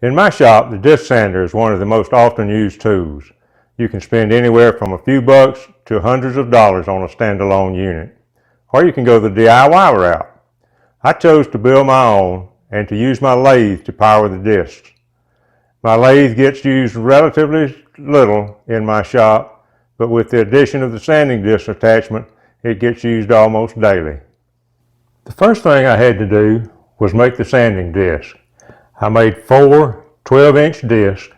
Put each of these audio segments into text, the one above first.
In my shop, the disc sander is one of the most often used tools. You can spend anywhere from a few bucks to hundreds of dollars on a standalone unit. Or you can go the DIY route. I chose to build my own and to use my lathe to power the discs. My lathe gets used relatively little in my shop, but with the addition of the sanding disc attachment, it gets used almost daily. The first thing I had to do was make the sanding disc. I made 4 12-inch discs.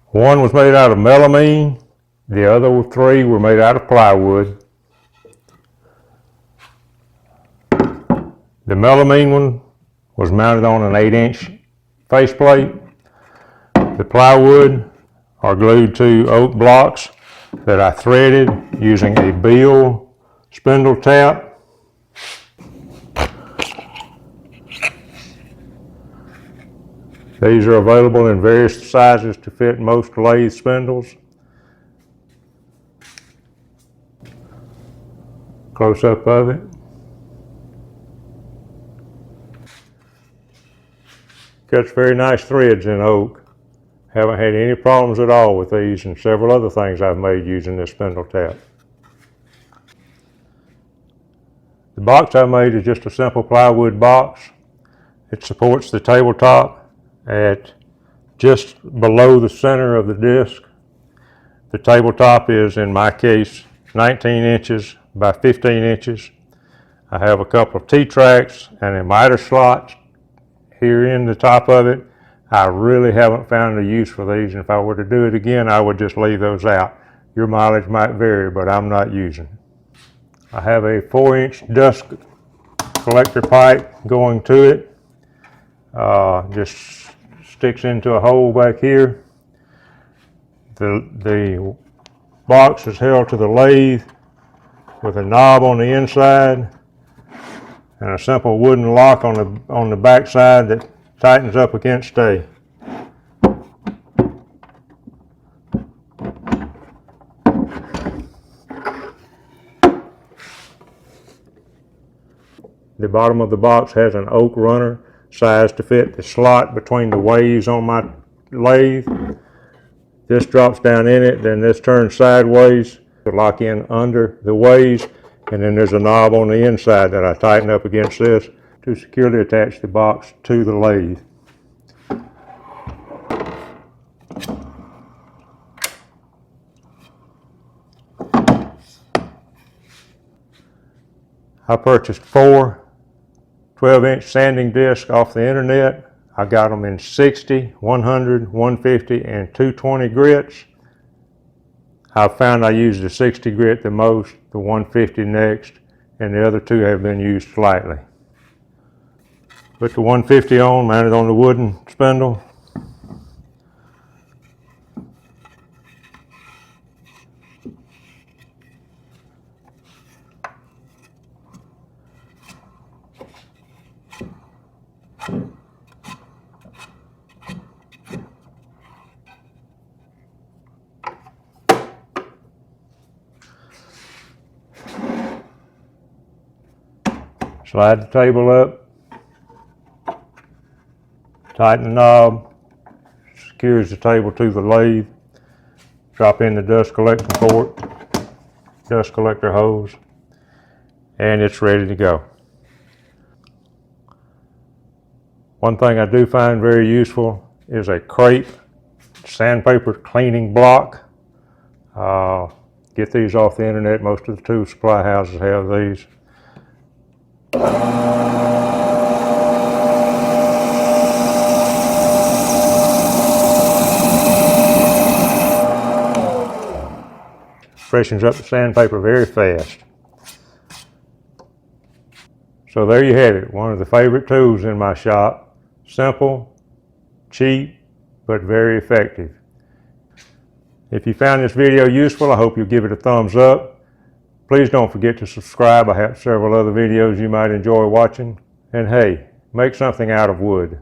One was made out of melamine, the other 3 were made out of plywood. The melamine one was mounted on an 8-inch faceplate. The plywood are glued to oak blocks that I threaded using a bill spindle tap. These are available in various sizes to fit most lathe spindles. Close up of it. Cuts very nice threads in oak. Haven't had any problems at all with these and several other things I've made using this spindle tap. The box I made is just a simple plywood box. It supports the tabletop at just below the center of the disc. The tabletop is, in my case, 19 inches by 15 inches. I have a couple of T-tracks and a miter slot here in the top of it. I really haven't found a use for these, and if I were to do it again, I would just leave those out. Your mileage might vary, but I'm not using. I have a 4-inch dust collector pipe going to it. Just sticks into a hole back here. The box is held to the lathe with a knob on the inside and a simple wooden lock on the back side that tightens up against stay. The bottom of the box has an oak runner sized to fit the slot between the ways on my lathe. This drops down in it, then this turns sideways to lock in under the ways, and then there's a knob on the inside that I tighten up against this to securely attach the box to the lathe. I purchased 4 12-inch sanding discs off the internet. I got them in 60, 100, 150, and 220 grits. I found I used the 60 grit the most, the 150 next, and the other 2 have been used slightly. Put the 150 on, mounted on the wooden spindle. Slide the table up, tighten the knob, secures the table to the lathe, drop in the dust collecting port, dust collector hose, and it's ready to go. One thing I do find very useful is a Crepe sandpaper cleaning block. Get these off the internet. Most of the tool supply houses have these. Freshens up the sandpaper very fast. So there you have it, one of the favorite tools in my shop. Simple, cheap, but very effective. If you found this video useful, I hope you'll give it a thumbs up. Please don't forget to subscribe. I have several other videos you might enjoy watching. And hey, make something out of wood.